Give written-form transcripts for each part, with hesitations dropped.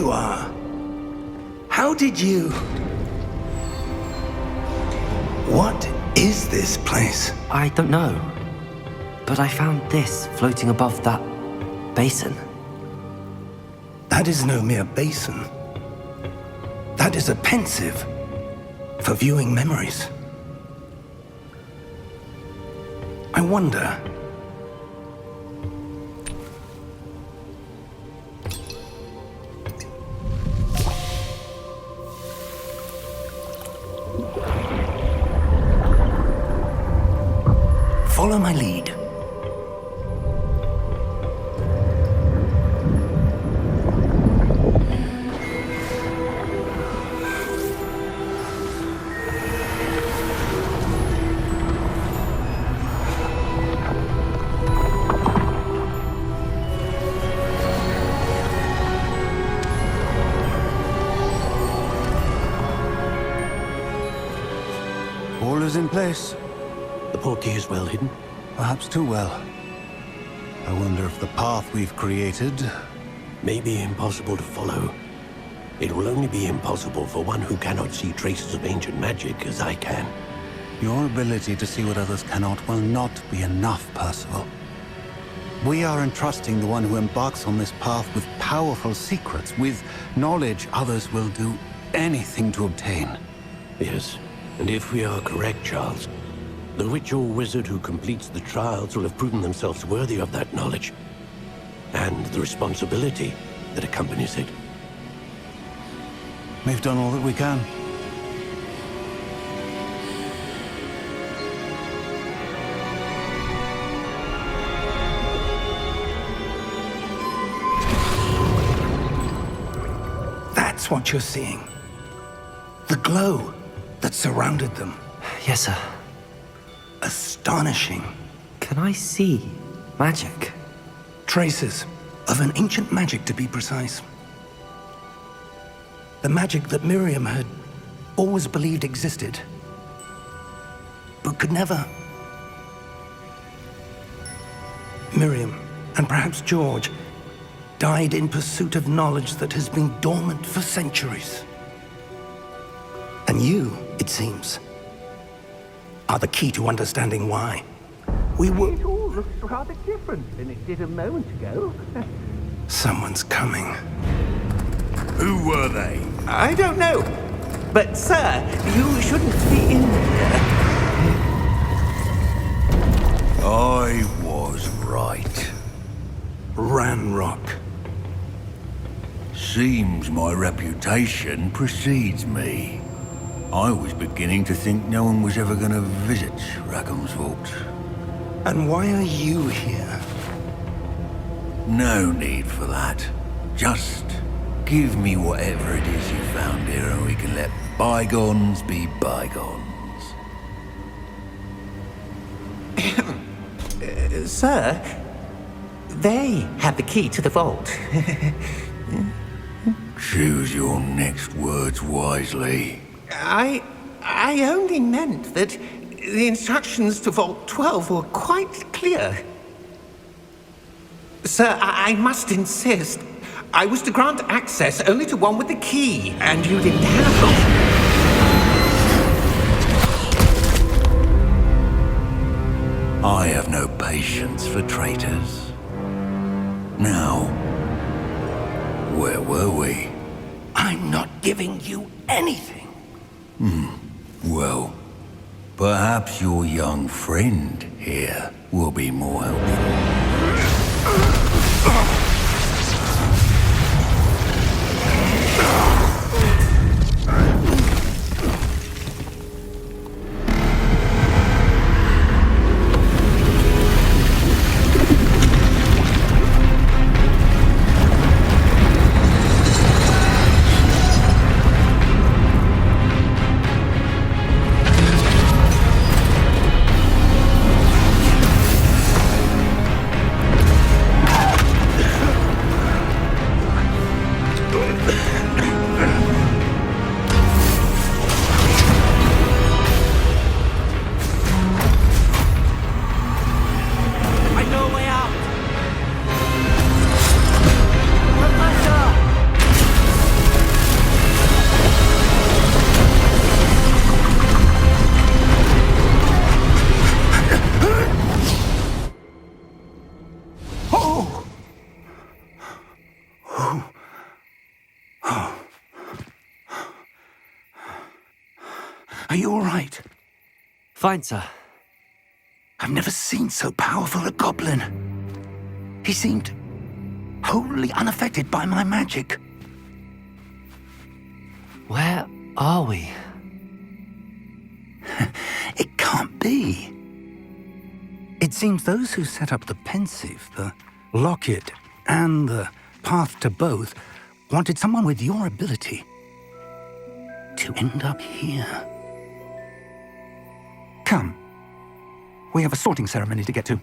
you are. How did you... What is this place? I don't know. But I found this floating above that basin. That is no mere basin. That is a pensive for viewing memories. I wonder... Follow my lead. All is in place. The Portkey is well hidden. Perhaps too well. I wonder if the path we've created... May be impossible to follow. It will only be impossible for one who cannot see traces of ancient magic as I can. Your ability to see what others cannot will not be enough, Percival. We are entrusting the one who embarks on this path with powerful secrets, with knowledge others will do anything to obtain. Yes, and if we are correct, Charles, the witch or wizard who completes the trials will have proven themselves worthy of that knowledge, and the responsibility that accompanies it. We've done all that we can. That's what you're seeing. The glow that surrounded them. Yes, sir. Astonishing. Can I see magic? Traces of an ancient magic, to be precise. The magic that Miriam had always believed existed, but could never. Miriam, and perhaps George, died in pursuit of knowledge that has been dormant for centuries. And you, it seems, are the key to understanding why. We were... It all looks rather different than it did a moment ago. Someone's coming. Who were they? I don't know. But, sir, you shouldn't be in here. I was right. Ranrock. Seems my reputation precedes me. I was beginning to think no one was ever going to visit Rackham's Vault. And why are you here? No need for that. Just give me whatever it is you found here and we can let bygones be bygones. Sir, they have the key to the vault. Choose your next words wisely. I only meant that the instructions to Vault 12 were quite clear. Sir, I must insist. I was to grant access only to one with the key, and you didn't have them. I have no patience for traitors. Now, where were we? I'm not giving you anything. Well, perhaps your young friend here will be more helpful. Are you all right? Fine, sir. I've never seen so powerful a goblin. He seemed wholly unaffected by my magic. Where are we? It can't be. It seems those who set up the pensive, the locket, and the path to both wanted someone with your ability to end up here. Come. We have a sorting ceremony to get to.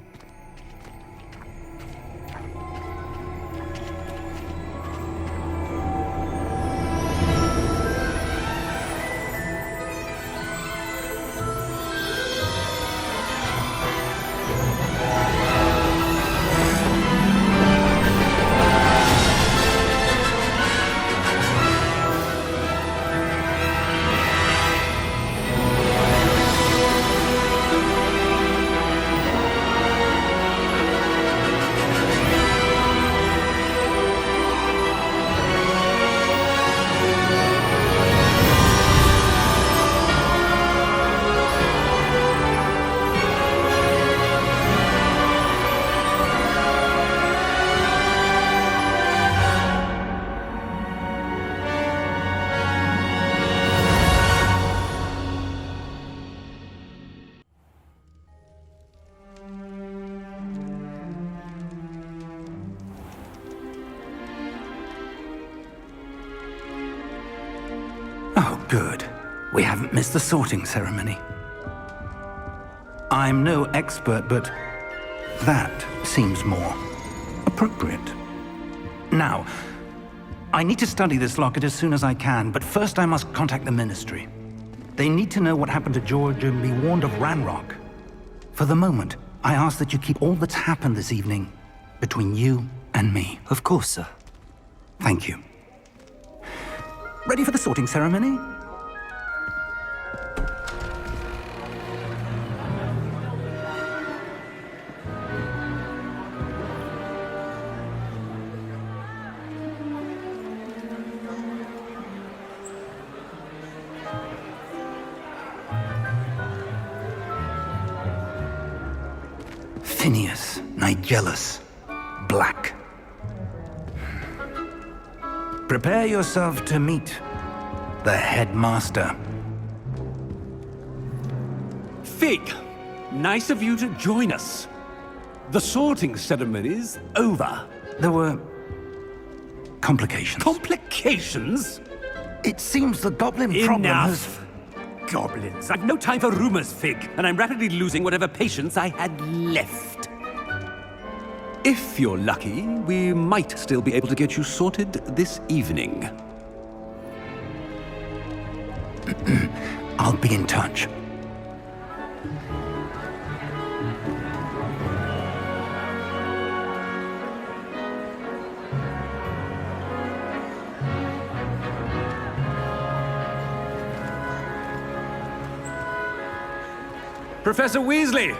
Oh, good. We haven't missed the sorting ceremony. I'm no expert, but that seems more appropriate. Now, I need to study this locket as soon as I can, but first I must contact the Ministry. They need to know what happened to George and be warned of Ranrock. For the moment, I ask that you keep all that's happened this evening between you and me. Of course, sir. Thank you. Ready for the sorting ceremony? Phineas, Nigellus, Black. Prepare yourself to meet the headmaster. Fig, nice of you to join us. The sorting ceremony's over. There were complications. Complications? It seems the goblin problem has... Enough! Goblins. I've no time for rumors, Fig, and I'm rapidly losing whatever patience I had left. If you're lucky, we might still be able to get you sorted this evening. I'll be in touch. Professor Weasley,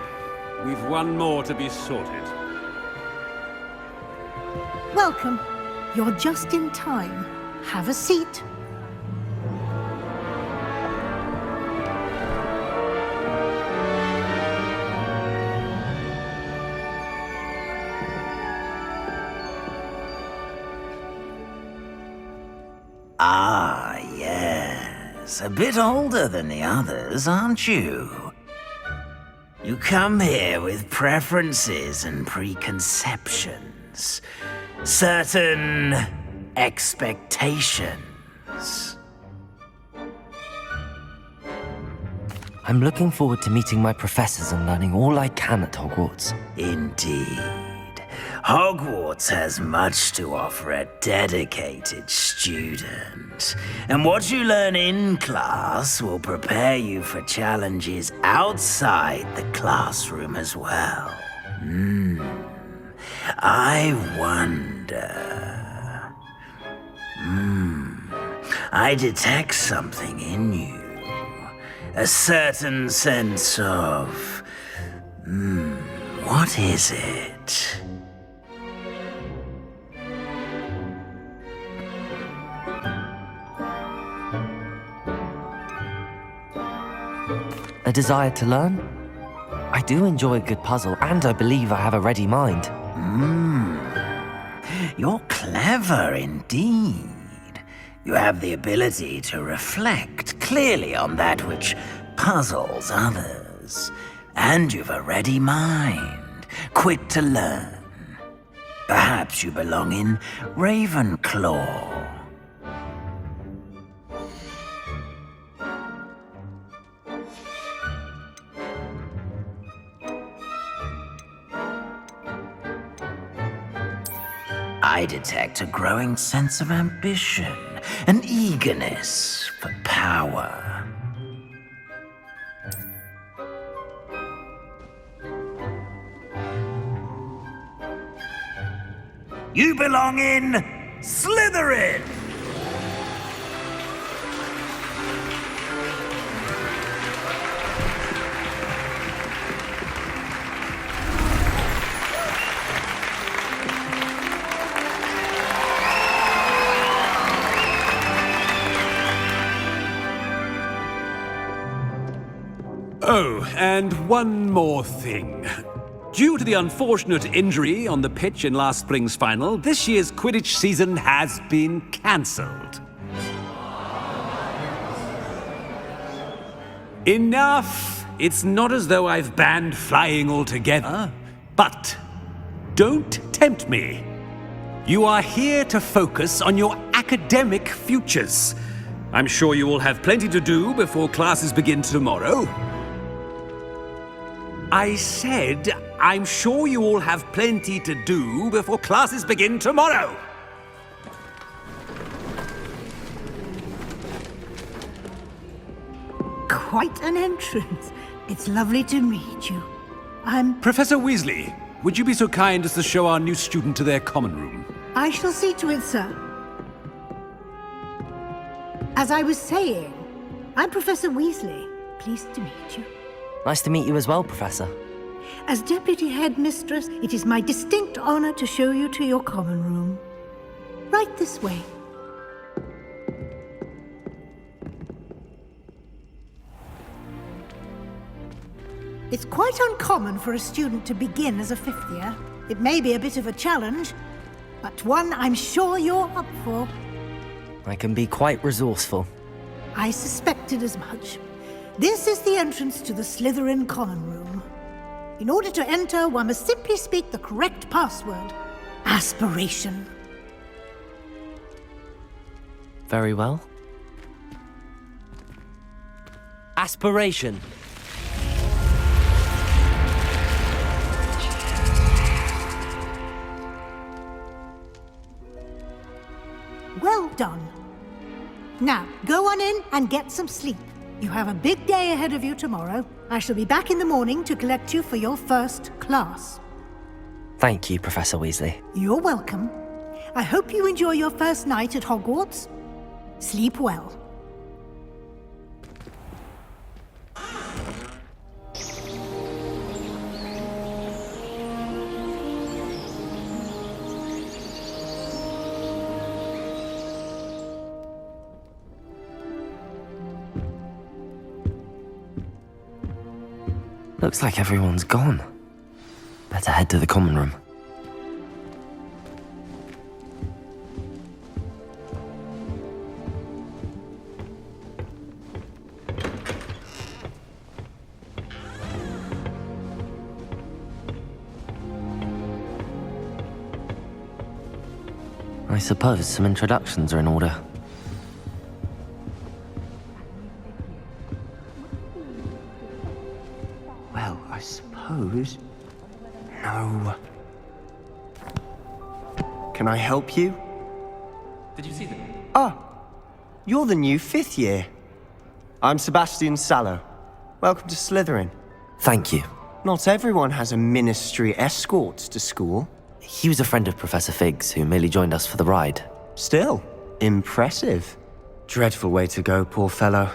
we've one more to be sorted. Welcome. You're just in time. Have a seat. Ah, yes. A bit older than the others, aren't you? You come here with preferences and preconceptions. Certain expectations. I'm looking forward to meeting my professors and learning all I can at Hogwarts. Indeed. Hogwarts has much to offer a dedicated student. And what you learn in class will prepare you for challenges outside the classroom as well. I wonder... I detect something in you. A certain sense of... what is it? A desire to learn? I do enjoy a good puzzle, and I believe I have a ready mind. You're clever indeed. You have the ability to reflect clearly on that which puzzles others. And you've a ready mind, quick to learn. Perhaps you belong in Ravenclaw. I detect a growing sense of ambition, an eagerness for power. You belong in Slytherin! Oh, and one more thing. Due to the unfortunate injury on the pitch in last spring's final, this year's Quidditch season has been cancelled. Enough! It's not as though I've banned flying altogether. But don't tempt me. You are here to focus on your academic futures. I'm sure you will have plenty to do before classes begin tomorrow. I said, I'm sure you all have plenty to do before classes begin tomorrow. Quite an entrance. It's lovely to meet you. Professor Weasley, would you be so kind as to show our new student to their common room? I shall see to it, sir. As I was saying, I'm Professor Weasley. Pleased to meet you. Nice to meet you as well, Professor. As Deputy Headmistress, it is my distinct honor to show you to your common room. Right this way. It's quite uncommon for a student to begin as a fifth year. It may be a bit of a challenge, but one I'm sure you're up for. I can be quite resourceful. I suspected as much. This is the entrance to the Slytherin common room. In order to enter, one must simply speak the correct password. Aspiration. Very well. Aspiration. Well done. Now, go on in and get some sleep. You have a big day ahead of you tomorrow. I shall be back in the morning to collect you for your first class. Thank you, Professor Weasley. You're welcome. I hope you enjoy your first night at Hogwarts. Sleep well. Looks like everyone's gone. Better head to the common room. I suppose some introductions are in order. Well, I suppose... No. Can I help you? Did you see them? Ah, you're the new fifth year. I'm Sebastian Sallow. Welcome to Slytherin. Thank you. Not everyone has a ministry escort to school. He was a friend of Professor Fig's who merely joined us for the ride. Still, impressive. Dreadful way to go, poor fellow.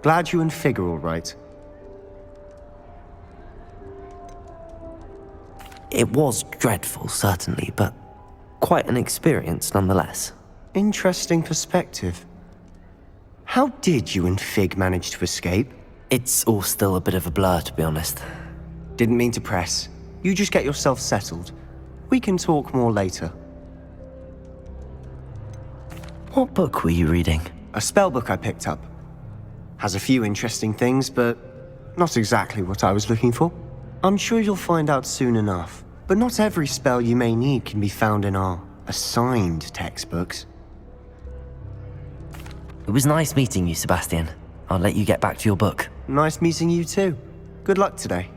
Glad you and Fig are all right. It was dreadful, certainly, but quite an experience nonetheless. Interesting perspective. How did you and Fig manage to escape? It's all still a bit of a blur, to be honest. Didn't mean to press. You just get yourself settled. We can talk more later. What book were you reading? A spell book I picked up. Has a few interesting things, but not exactly what I was looking for. I'm sure you'll find out soon enough. But not every spell you may need can be found in our assigned textbooks. It was nice meeting you, Sebastian. I'll let you get back to your book. Nice meeting you too. Good luck today.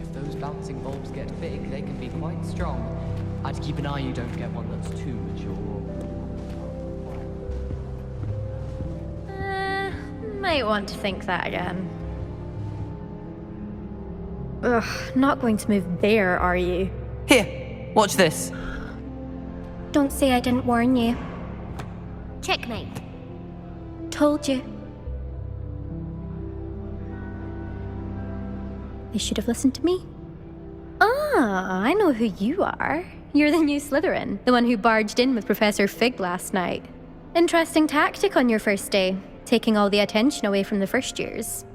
If those bouncing bulbs get big, they can be quite strong. I'd keep an eye you don't get one that's too mature. Might want to think that again. Ugh, not going to move there, are you? Here, watch this. Don't say I didn't warn you. Checkmate. Told you. They should have listened to me. Ah, I know who you are. You're the new Slytherin, the one who barged in with Professor Fig last night. Interesting tactic on your first day, taking all the attention away from the first years.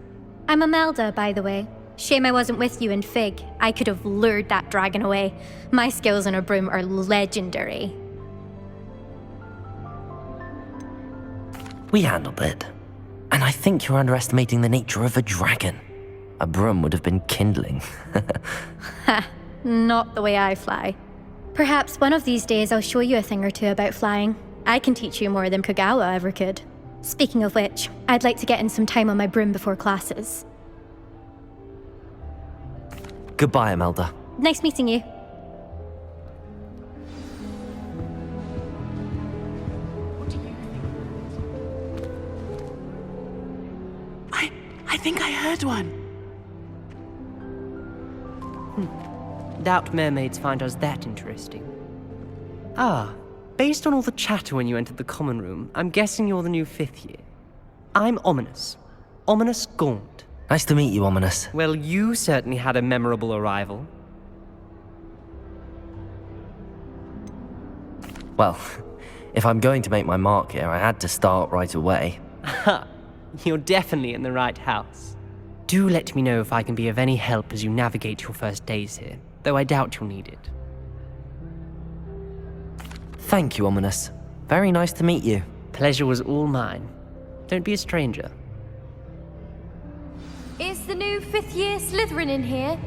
I'm Imelda, by the way. Shame I wasn't with you and Fig. I could have lured that dragon away. My skills on a broom are legendary. We handled it. And I think you're underestimating the nature of a dragon. A broom would have been kindling. Ha, not the way I fly. Perhaps one of these days I'll show you a thing or two about flying. I can teach you more than Kagawa ever could. Speaking of which, I'd like to get in some time on my broom before classes. Goodbye, Imelda. Nice meeting you. I think I heard one. Doubt mermaids find us that interesting. Ah, based on all the chatter when you entered the common room, I'm guessing you're the new 5th year. I'm Ominous. Ominous Gaunt. Nice to meet you, Ominous. Well, you certainly had a memorable arrival. Well, if I'm going to make my mark here, I had to start right away. Ha! You're definitely in the right house. Do let me know if I can be of any help as you navigate your first days here, though I doubt you'll need it. Thank you, Ominous. Very nice to meet you. Pleasure was all mine. Don't be a stranger. Is the new 5th year Slytherin in here?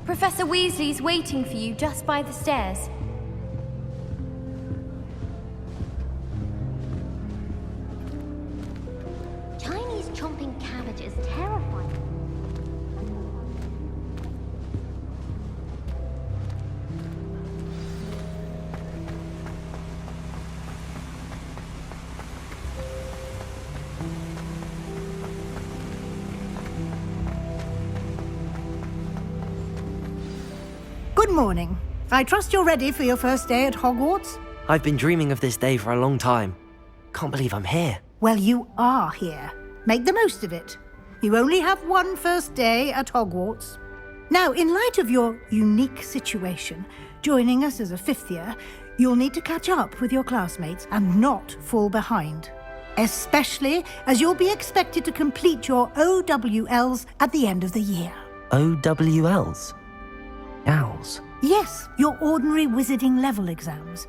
Professor Weasley's waiting for you just by the stairs. Chinese chomping cabbage is terrifying. Good morning. I trust you're ready for your first day at Hogwarts? I've been dreaming of this day for a long time. Can't believe I'm here. Well, you are here. Make the most of it. You only have one first day at Hogwarts. Now, in light of your unique situation, joining us as a 5th year, you'll need to catch up with your classmates and not fall behind. Especially as you'll be expected to complete your OWLs at the end of the year. OWLs? Owls? Yes, your ordinary wizarding level exams.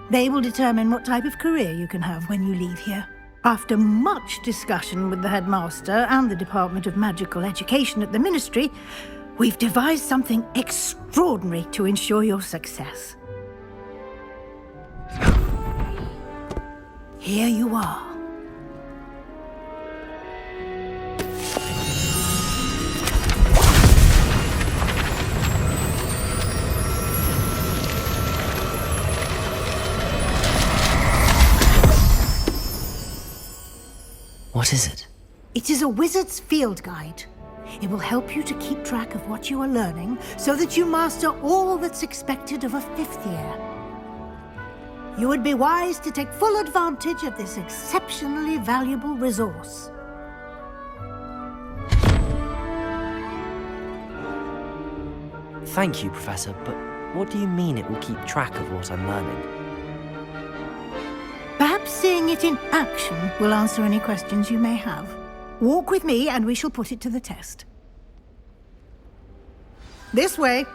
They will determine what type of career you can have when you leave here. After much discussion with the headmaster and the Department of Magical Education at the Ministry, we've devised something extraordinary to ensure your success. Here you are. What is it? It is a wizard's field guide. It will help you to keep track of what you are learning so that you master all that's expected of a 5th year. You would be wise to take full advantage of this exceptionally valuable resource. Thank you, Professor, but What do you mean it will keep track of what I'm learning? Perhaps seeing it in action will answer any questions you may have. Walk with me and we shall put it to the test. This way.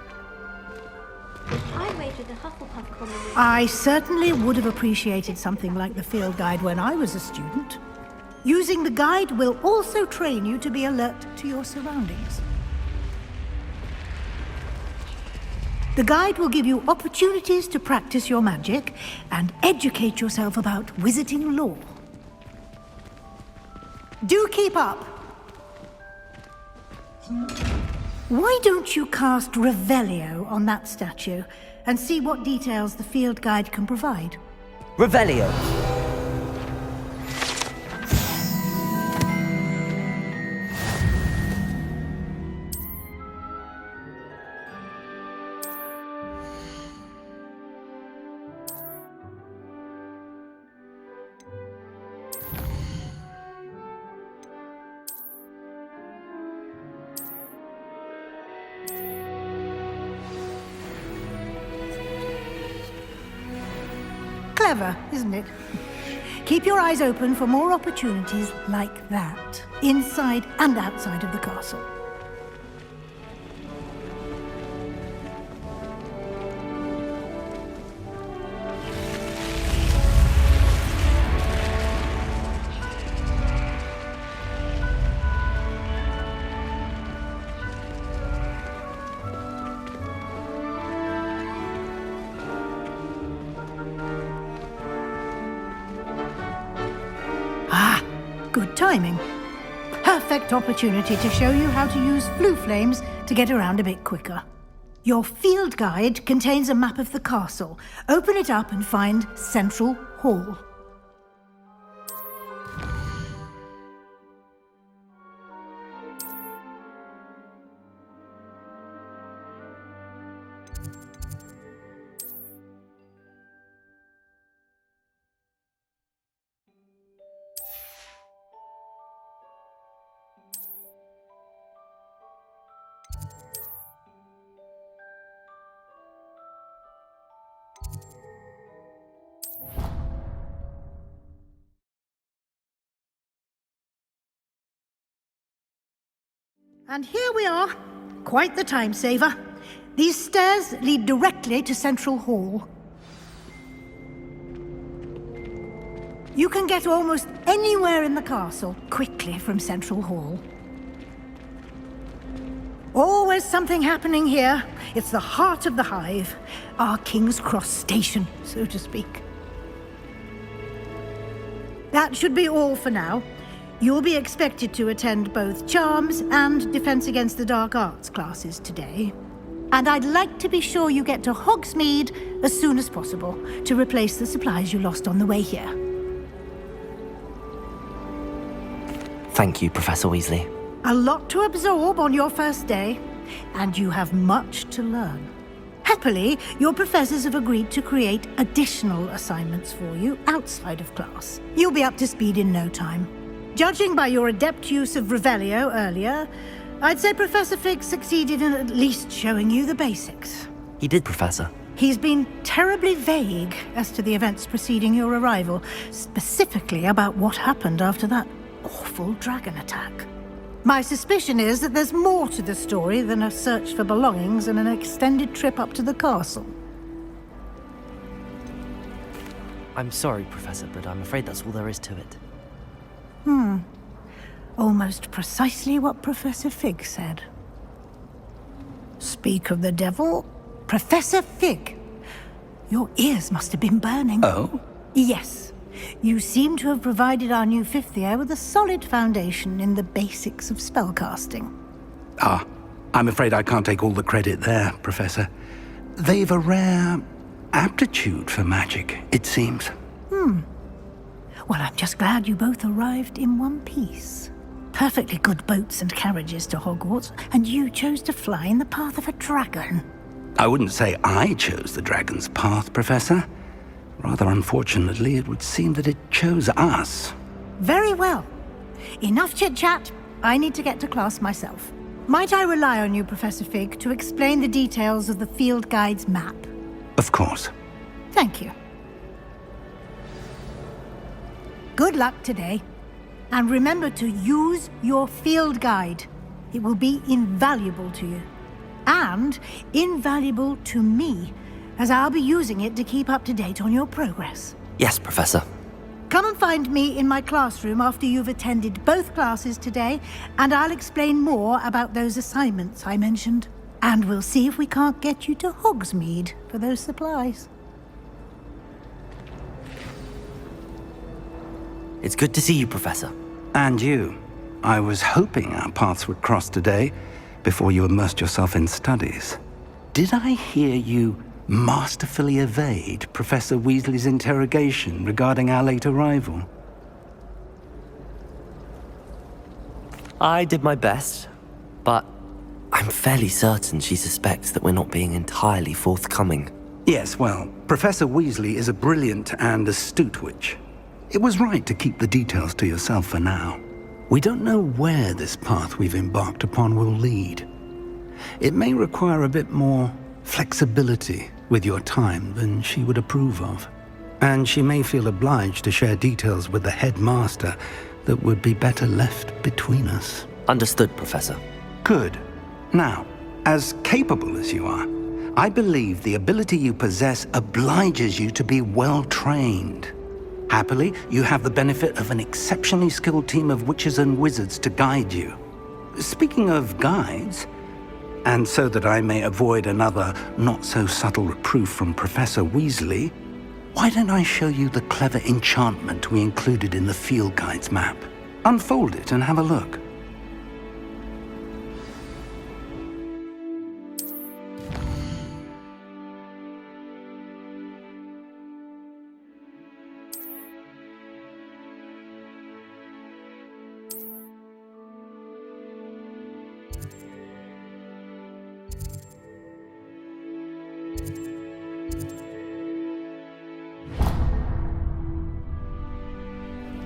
I wagered the Hufflepuff common room. I certainly would have appreciated something like the field guide when I was a student. Using the guide will also train you to be alert to your surroundings. The guide will give you opportunities to practice your magic and educate yourself about wizarding lore. Do keep up! Why don't you cast Revelio on that statue and see what details the field guide can provide? Revelio! Clever, isn't it? Keep your eyes open for more opportunities like that, inside and outside of the castle. Good timing. Perfect opportunity to show you how to use blue flames to get around a bit quicker. Your field guide contains a map of the castle. Open it up and find Central Hall. And here we are. Quite the time saver. These stairs lead directly to Central Hall. You can get almost anywhere in the castle quickly from Central Hall. Always something happening here. It's the heart of the hive. Our King's Cross station, so to speak. That should be all for now. You'll be expected to attend both Charms and Defense Against the Dark Arts classes today. And I'd like to be sure you get to Hogsmeade as soon as possible to replace the supplies you lost on the way here. Thank you, Professor Weasley. A lot to absorb on your first day, and you have much to learn. Happily, your professors have agreed to create additional assignments for you outside of class. You'll be up to speed in no time. Judging by your adept use of Revelio earlier, I'd say Professor Fig succeeded in at least showing you the basics. He did, Professor. He's been terribly vague as to the events preceding your arrival, specifically about what happened after that awful dragon attack. My suspicion is that there's more to the story than a search for belongings and an extended trip up to the castle. I'm sorry, Professor, but I'm afraid that's all there is to it. Almost precisely what Professor Fig said. Speak of the devil, Professor Fig. Your ears must have been burning. Oh? Yes. You seem to have provided our new fifth year with a solid foundation in the basics of spellcasting. Ah, I'm afraid I can't take all the credit there, Professor. They've a rare aptitude for magic, it seems. Well, I'm just glad you both arrived in one piece. Perfectly good boats and carriages to Hogwarts, and you chose to fly in the path of a dragon. I wouldn't say I chose the dragon's path, Professor. Rather unfortunately, it would seem that it chose us. Very well. Enough chit-chat. I need to get to class myself. Might I rely on you, Professor Fig, to explain the details of the field guide's map? Of course. Thank you. Good luck today. And remember to use your field guide. It will be invaluable to you. And invaluable to me, as I'll be using it to keep up to date on your progress. Yes, Professor. Come and find me in my classroom after you've attended both classes today, and I'll explain more about those assignments I mentioned. And we'll see if we can't get you to Hogsmeade for those supplies. It's good to see you, Professor. And you. I was hoping our paths would cross today, before you immersed yourself in studies. Did I hear you masterfully evade Professor Weasley's interrogation regarding our late arrival? I did my best, but I'm fairly certain she suspects that we're not being entirely forthcoming. Yes, well, Professor Weasley is a brilliant and astute witch. It was right to keep the details to yourself for now. We don't know where this path we've embarked upon will lead. It may require a bit more flexibility with your time than she would approve of. And she may feel obliged to share details with the headmaster that would be better left between us. Understood, Professor. Good. Now, as capable as you are, I believe the ability you possess obliges you to be well-trained. Happily, you have the benefit of an exceptionally skilled team of witches and wizards to guide you. Speaking of guides, and so that I may avoid another not-so-subtle reproof from Professor Weasley, why don't I show you the clever enchantment we included in the field guide's map? Unfold it and have a look.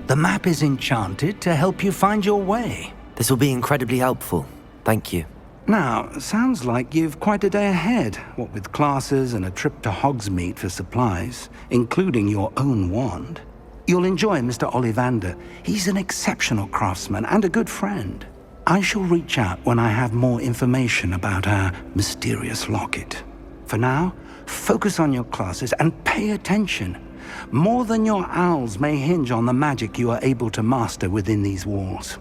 The map is enchanted to help you find your way. This will be incredibly helpful. Thank you. Now, sounds like you've quite a day ahead, what with classes and a trip to Hogsmeade for supplies, including your own wand. You'll enjoy Mr. Ollivander. He's an exceptional craftsman and a good friend. I shall reach out when I have more information about our mysterious locket. For now, focus on your classes and pay attention. More than your owls may hinge on the magic you are able to master within these walls.